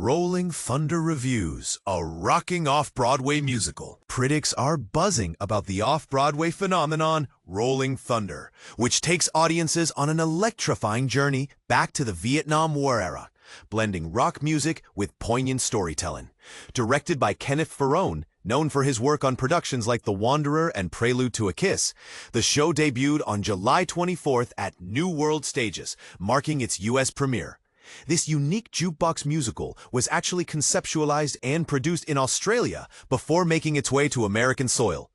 Rolling Thunder Reviews, a rocking off-Broadway musical. Critics are buzzing about the off-Broadway phenomenon, Rolling Thunder, which takes audiences on an electrifying journey back to the Vietnam War era, blending rock music with poignant storytelling. Directed by Kenneth Ferrone, known for his work on productions like The Wanderer and Prelude to a Kiss, the show debuted on July 24th at New World Stages, marking its U.S. premiere. This unique jukebox musical was actually conceptualized and produced in Australia before making its way to American soil.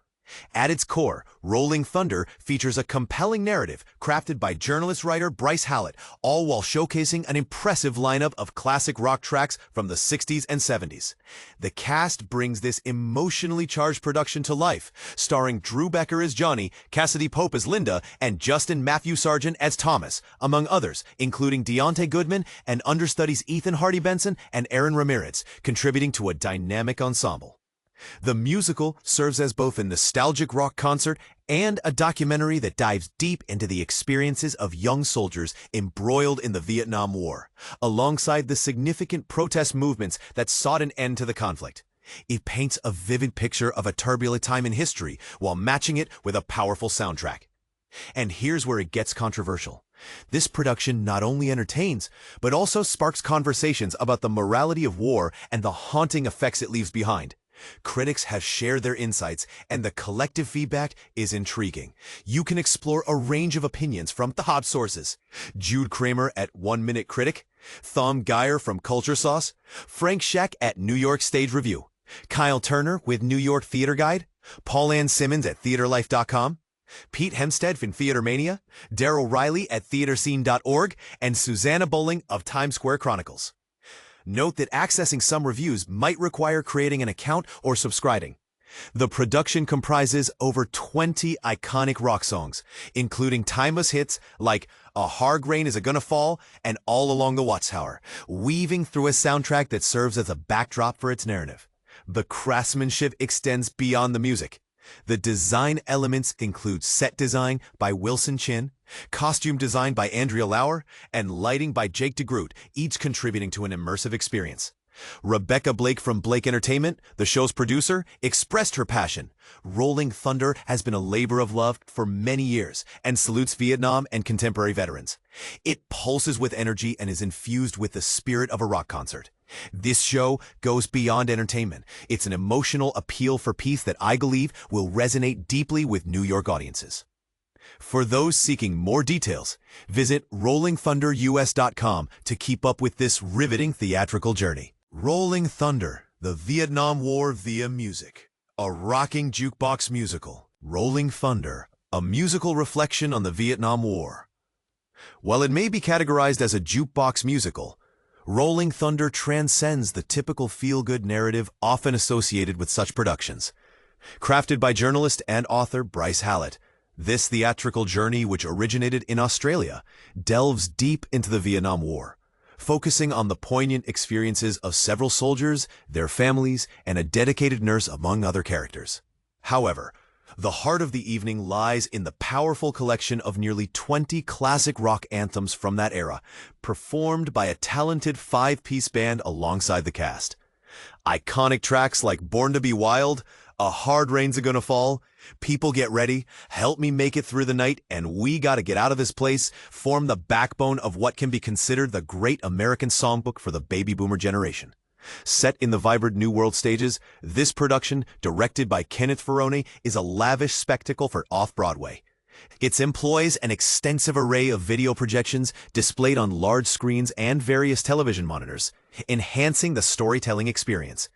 At its core, Rolling Thunder features a compelling narrative crafted by journalist-writer Bryce Hallett, all while showcasing an impressive lineup of classic rock tracks from the 60s and 70s. The cast brings this emotionally charged production to life, starring Drew Becker as Johnny, Cassadee Pope as Linda, and Justin Matthew Sargent as Thomas, among others, including Deontay Goodman and understudies Ethan Hardy Benson and Aaron Ramirez, contributing to a dynamic ensemble. The musical serves as both a nostalgic rock concert and a documentary that dives deep into the experiences of young soldiers embroiled in the Vietnam War, alongside the significant protest movements that sought an end to the conflict. It paints a vivid picture of a turbulent time in history while matching it with a powerful soundtrack. And here's where it gets controversial. This production not only entertains, but also sparks conversations about the morality of war and the haunting effects it leaves behind. Critics have shared their insights, and the collective feedback is intriguing. You can explore a range of opinions from top sources: Jude Kramer at 1 Minute Critic, Thom Geyer from Culture Sauce, Frank Scheck at New York Stage Review, Kyle Turner with New York Theater Guide, Paul Ann Simmons at TheaterLife.com, Pete Hempstead from Theater Mania, Daryl Riley at TheaterScene.org, and Susanna Bowling of Times Square Chronicles. Note that accessing some reviews might require creating an account or subscribing. The production comprises over 20 iconic rock songs, including timeless hits like A Hard Rain Is a Gonna Fall and All Along the Watchtower, weaving through a soundtrack that serves as a backdrop for its narrative. The craftsmanship extends beyond the music. The design elements include set design by Wilson Chin, costume design by Andrea Lauer, and lighting by Jake DeGroot, each contributing to an immersive experience. Rebecca Blake from Blake Entertainment, the show's producer, expressed her passion. Rolling Thunder has been a labor of love for many years and salutes Vietnam and contemporary veterans. It pulses with energy and is infused with the spirit of a rock concert. This show goes beyond entertainment. It's an emotional appeal for peace that I believe will resonate deeply with New York audiences. For those seeking more details, visit rollingthunderus.com to keep up with this riveting theatrical journey. Rolling Thunder, the Vietnam War via music. A rocking jukebox musical. Rolling Thunder, a musical reflection on the Vietnam War. While it may be categorized as a jukebox musical, Rolling Thunder transcends the typical feel-good narrative often associated with such productions. Crafted by journalist and author Bryce Hallett, this theatrical journey, which originated in Australia, delves deep into the Vietnam War, focusing on the poignant experiences of several soldiers, their families, and a dedicated nurse among other characters. However, the heart of the evening lies in the powerful collection of nearly 20 classic rock anthems from that era, performed by a talented 5-piece band alongside the cast. Iconic tracks like Born to Be Wild, A Hard Rain's a Gonna Fall, People Get Ready, Help Me Make It Through the Night, and We Gotta Get Out of This Place form the backbone of what can be considered the great American songbook for the baby boomer generation. Set in the vibrant New World Stages, this production, directed by Kenneth Ferrone, is a lavish spectacle for Off-Broadway. It employs an extensive array of video projections displayed on large screens and various television monitors, enhancing the storytelling experience.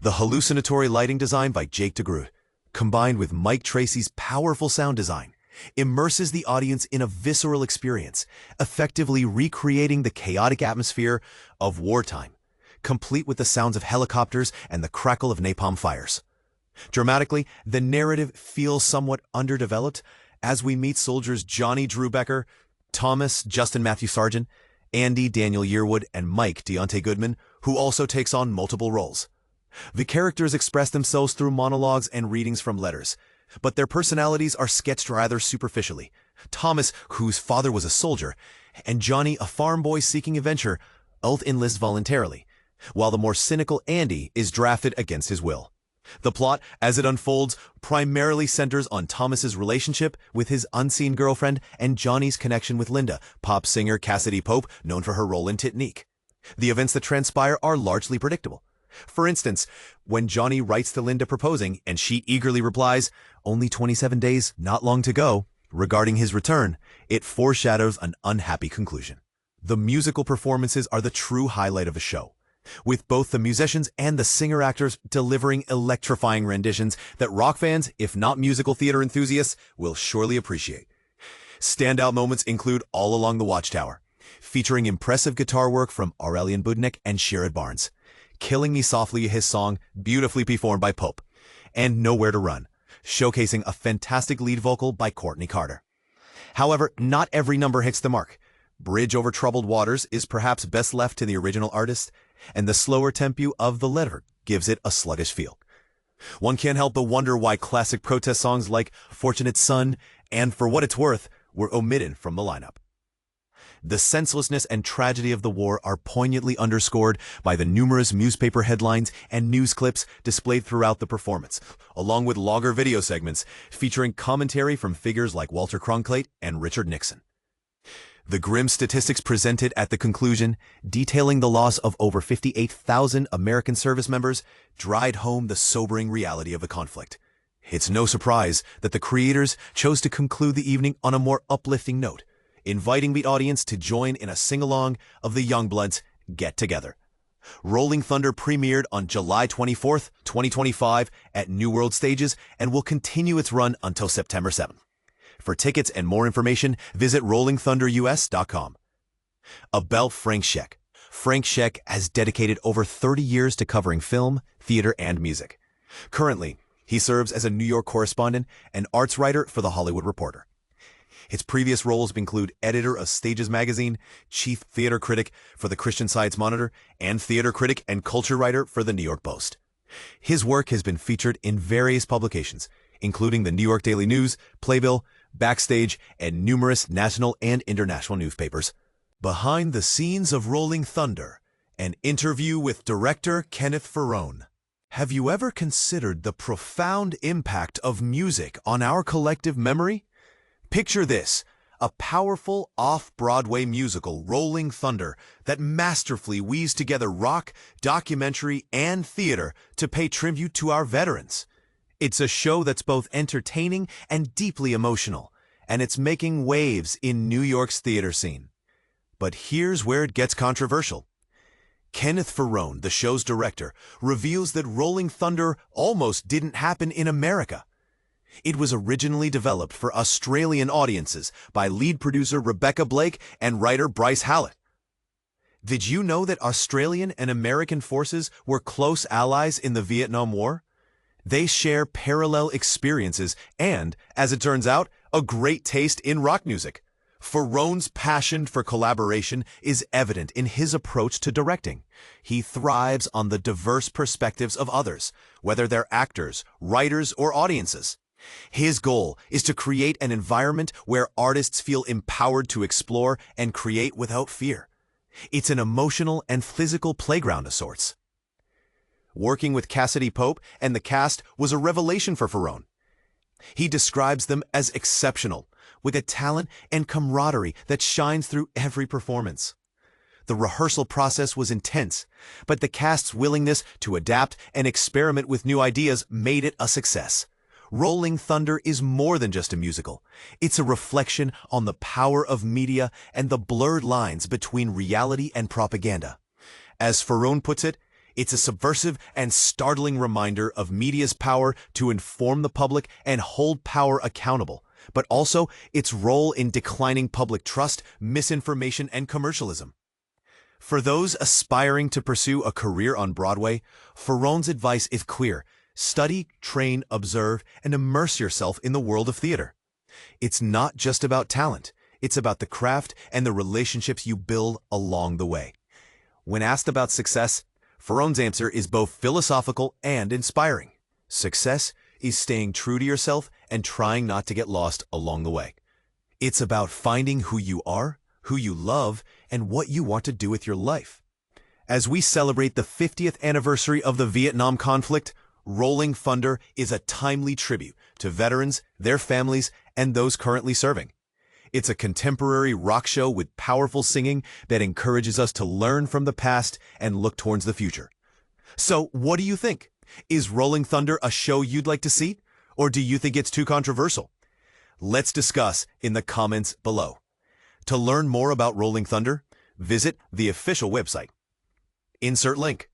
The hallucinatory lighting design by Jake DeGroot, combined with Mike Tracy's powerful sound design, immerses the audience in a visceral experience, effectively recreating the chaotic atmosphere of wartime, complete with the sounds of helicopters and the crackle of napalm fires. Dramatically, the narrative feels somewhat underdeveloped as we meet soldiers Johnny Drew Becker, Thomas Justin Matthew Sargent, Andy Daniel Yearwood, and Mike Deontay Goodman, who also takes on multiple roles. The characters express themselves through monologues and readings from letters, but their personalities are sketched rather superficially. Thomas, whose father was a soldier, and Johnny, a farm boy seeking adventure, both enlist voluntarily, while the more cynical Andy is drafted against his will. The plot, as it unfolds, primarily centers on Thomas's relationship with his unseen girlfriend and Johnny's connection with Linda, pop singer Cassadee Pope, known for her role in Titanic. The events that transpire are largely predictable. For instance, when Johnny writes to Linda proposing and she eagerly replies, "Only 27 days, not long to go," regarding his return, it foreshadows an unhappy conclusion. The musical performances are the true highlight of the show, with both the musicians and the singer-actors delivering electrifying renditions that rock fans, if not musical theater enthusiasts, will surely appreciate. Standout moments include All Along the Watchtower, featuring impressive guitar work from Aurelian Budnick and Sherrod Barnes, Killing Me Softly, his song, beautifully performed by Pope, and Nowhere to Run, showcasing a fantastic lead vocal by Courtney Carter. However, not every number hits the mark. Bridge Over Troubled Waters is perhaps best left to the original artist, and the slower tempo of The Letter gives it a sluggish feel. One can't help but wonder why classic protest songs like Fortunate Son and For What It's Worth were omitted from the lineup. The senselessness and tragedy of the war are poignantly underscored by the numerous newspaper headlines and news clips displayed throughout the performance, along with longer video segments featuring commentary from figures like Walter Cronkite and Richard Nixon. The grim statistics presented at the conclusion, detailing the loss of over 58,000 American service members, drive home the sobering reality of the conflict. It's no surprise that the creators chose to conclude the evening on a more uplifting note, inviting the audience to join in a sing-along of the Youngbloods' Get Together. Rolling Thunder premiered on July 24th, 2025 at New World Stages and will continue its run until September 7th. For tickets and more information, visit rollingthunderus.com. About Frank Scheck. Frank Scheck has dedicated over 30 years to covering film, theater, and music. Currently, he serves as a New York correspondent and arts writer for The Hollywood Reporter. His previous roles include editor of Stages magazine, chief theater critic for the Christian Science Monitor, and theater critic and culture writer for the New York Post. His work has been featured in various publications, including the New York Daily News, Playbill, Backstage, and numerous national and international newspapers. Behind the Scenes of Rolling Thunder, an interview with director Kenneth Ferrone. Have you ever considered the profound impact of music on our collective memory? Picture this, a powerful off-Broadway musical, Rolling Thunder, that masterfully weaves together rock, documentary, and theater to pay tribute to our veterans. It's a show that's both entertaining and deeply emotional, and it's making waves in New York's theater scene. But here's where it gets controversial. Kenneth Ferrone, the show's director, reveals that Rolling Thunder almost didn't happen in America. It was originally developed for Australian audiences by lead producer Rebecca Blake and writer Bryce Hallett. Did you know that Australian and American forces were close allies in the Vietnam War? They share parallel experiences and, as it turns out, a great taste in rock music. Ferrone's passion for collaboration is evident in his approach to directing. He thrives on the diverse perspectives of others, whether they're actors, writers, or audiences. His goal is to create an environment where artists feel empowered to explore and create without fear. It's an emotional and physical playground of sorts. Working with Cassadee Pope and the cast was a revelation for Ferrone. He describes them as exceptional, with a talent and camaraderie that shines through every performance. The rehearsal process was intense, but the cast's willingness to adapt and experiment with new ideas made it a success. Rolling Thunder is more than just a musical. It's a reflection on the power of media and the blurred lines between reality and propaganda. As Ferrone puts it, it's a subversive and startling reminder of media's power to inform the public and hold power accountable, but also its role in declining public trust, misinformation, and commercialism. For those aspiring to pursue a career on Broadway, Ferrone's advice is clear. Study, train, observe, and immerse yourself in the world of theater. It's not just about talent. It's about the craft and the relationships you build along the way. When asked about success, Ferrone's answer is both philosophical and inspiring. Success is staying true to yourself and trying not to get lost along the way. It's about finding who you are, who you love, and what you want to do with your life. As we celebrate the 50th anniversary of the Vietnam conflict, Rolling Thunder is a timely tribute to veterans, their families, and those currently serving. It's a contemporary rock show with powerful singing that encourages us to learn from the past and look towards the future. So, what do you think? Is Rolling Thunder a show you'd like to see? Or do you think it's too controversial? Let's discuss in the comments below. To learn more about Rolling Thunder, visit the official website. Insert link.